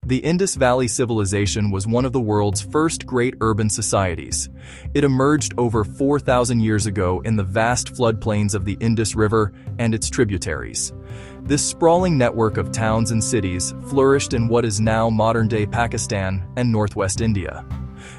The Indus Valley Civilization was one of the world's first great urban societies. It emerged over 4,000 years ago in the vast floodplains of the Indus River and its tributaries. This sprawling network of towns and cities flourished in what is now modern-day Pakistan and northwest India.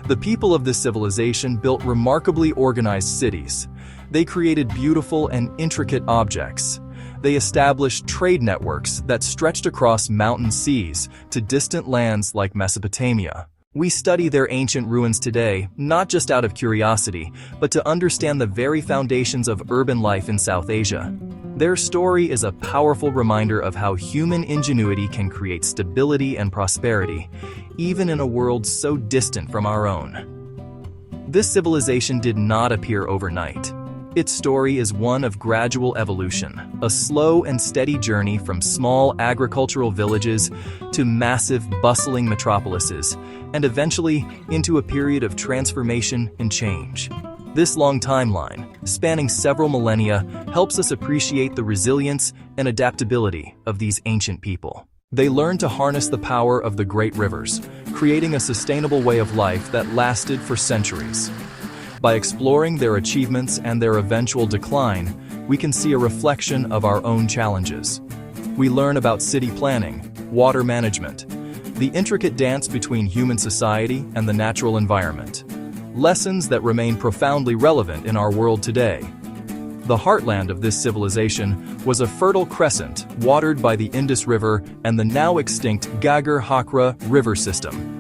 The people of this civilization built remarkably organized cities. They created beautiful and intricate objects. They established trade networks that stretched across mountain seas to distant lands like Mesopotamia. We study their ancient ruins today, not just out of curiosity, but to understand the very foundations of urban life in South Asia. Their story is a powerful reminder of how human ingenuity can create stability and prosperity, even in a world so distant from our own. This civilization did not appear overnight. Its story is one of gradual evolution, a slow and steady journey from small agricultural villages to massive, bustling metropolises, and eventually into a period of transformation and change. This long timeline, spanning several millennia, helps us appreciate the resilience and adaptability of these ancient people. They learned to harness the power of the great rivers, creating a sustainable way of life that lasted for centuries. By exploring their achievements and their eventual decline, we can see a reflection of our own challenges. We learn about city planning, water management, the intricate dance between human society and the natural environment. Lessons that remain profoundly relevant in our world today. The heartland of this civilization was a fertile crescent watered by the Indus River and the now extinct Ghaggar-Hakra river system.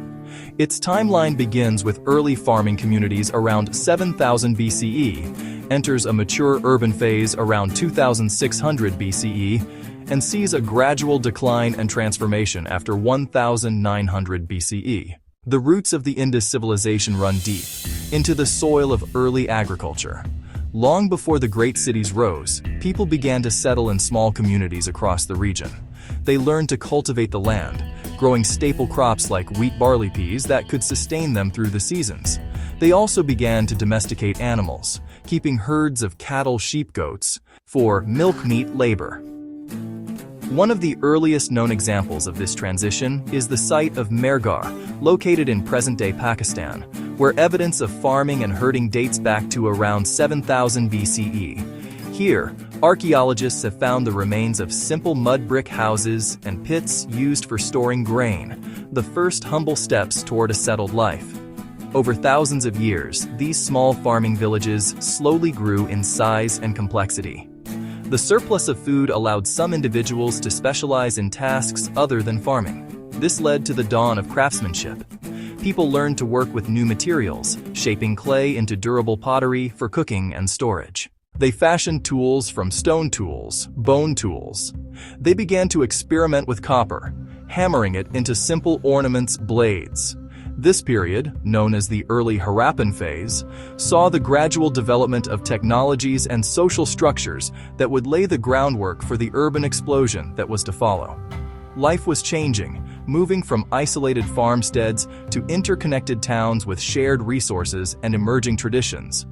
Its timeline begins with early farming communities around 7000 BCE, enters a mature urban phase around 2600 BCE, and sees a gradual decline and transformation after 1900 BCE. The roots of the Indus civilization run deep into the soil of early agriculture. Long before the great cities rose, people began to settle in small communities across the region. They learned to cultivate the land, growing staple crops like wheat, barley, peas that could sustain them through the seasons. They also began to domesticate animals, keeping herds of cattle, sheep, goats for milk meat labor. One of the earliest known examples of this transition is the site of Mehrgarh, located in present-day Pakistan, where evidence of farming and herding dates back to around 7000 BCE. Here, archaeologists have found the remains of simple mud brick houses and pits used for storing grain, the first humble steps toward a settled life. Over thousands of years, these small farming villages slowly grew in size and complexity. The surplus of food allowed some individuals to specialize in tasks other than farming. This led to the dawn of craftsmanship. People learned to work with new materials, shaping clay into durable pottery for cooking and storage. They fashioned tools from stone tools, bone tools. They began to experiment with copper, hammering it into simple ornaments, blades. This period, known as the early Harappan phase, saw the gradual development of technologies and social structures that would lay the groundwork for the urban explosion that was to follow. Life was changing, moving from isolated farmsteads to interconnected towns with shared resources and emerging traditions.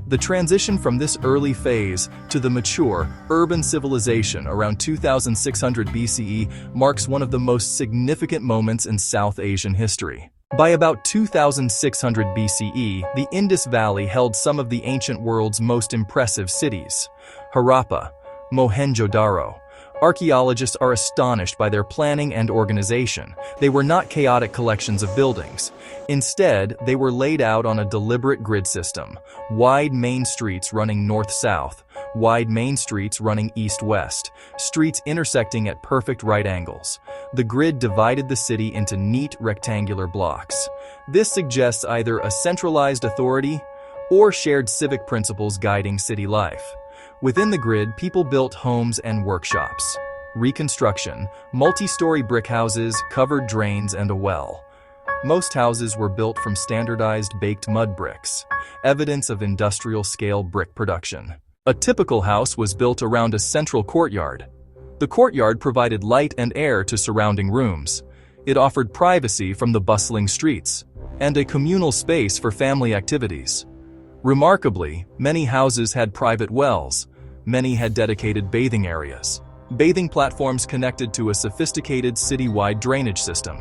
The transition from this early phase to the mature, urban civilization around 2600 BCE marks one of the most significant moments in South Asian history. By about 2600 BCE, the Indus Valley held some of the ancient world's most impressive cities. Harappa, Mohenjo Daro. Archaeologists are astonished by their planning and organization. They were not chaotic collections of buildings. Instead, they were laid out on a deliberate grid system. Wide main streets running north-south, wide main streets running east-west, streets intersecting at perfect right angles. The grid divided the city into neat rectangular blocks. This suggests either a centralized authority or shared civic principles guiding city life. Within the grid, people built homes and workshops. Reconstruction, multi-story brick houses, covered drains, and a well. Most houses were built from standardized baked mud bricks, evidence of industrial-scale brick production. A typical house was built around a central courtyard. The courtyard provided light and air to surrounding rooms. It offered privacy from the bustling streets, and a communal space for family activities. Remarkably, many houses had private wells. Many had dedicated bathing areas. Bathing platforms connected to a sophisticated city-wide drainage system.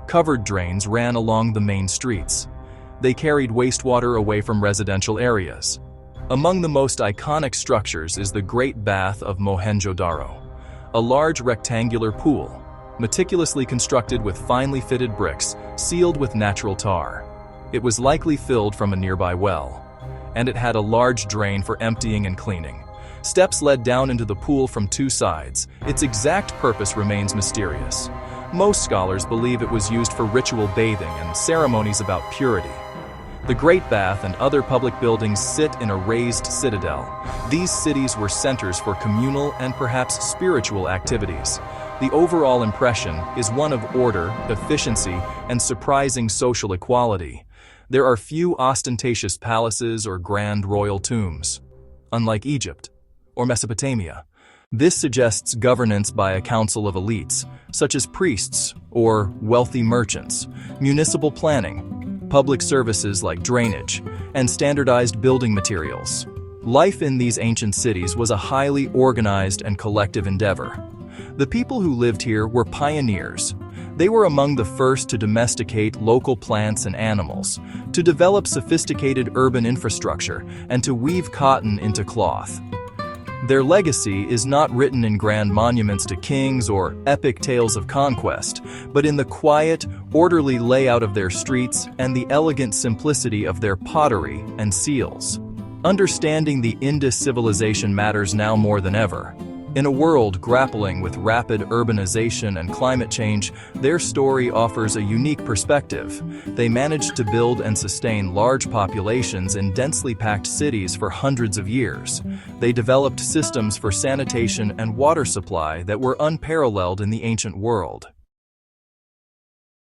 Covered drains ran along the main streets. They carried wastewater away from residential areas. Among the most iconic structures is the Great Bath of Mohenjo Daro, a large rectangular pool, meticulously constructed with finely fitted bricks, sealed with natural tar. It was likely filled from a nearby well, and it had a large drain for emptying and cleaning. Steps led down into the pool from two sides. Its exact purpose remains mysterious. Most scholars believe it was used for ritual bathing and ceremonies about purity. The Great Bath and other public buildings sit in a raised citadel. These cities were centers for communal and perhaps spiritual activities. The overall impression is one of order, efficiency, and surprising social equality. There are few ostentatious palaces or grand royal tombs, unlike Egypt or Mesopotamia. This suggests governance by a council of elites, such as priests or wealthy merchants, municipal planning, public services like drainage, and standardized building materials. Life in these ancient cities was a highly organized and collective endeavor. The people who lived here were pioneers. They were among the first to domesticate local plants and animals, to develop sophisticated urban infrastructure, and to weave cotton into cloth. Their legacy is not written in grand monuments to kings or epic tales of conquest, but in the quiet, orderly layout of their streets and the elegant simplicity of their pottery and seals. Understanding the Indus civilization matters now more than ever. In a world grappling with rapid urbanization and climate change, their story offers a unique perspective. They managed to build and sustain large populations in densely packed cities for hundreds of years. They developed systems for sanitation and water supply that were unparalleled in the ancient world.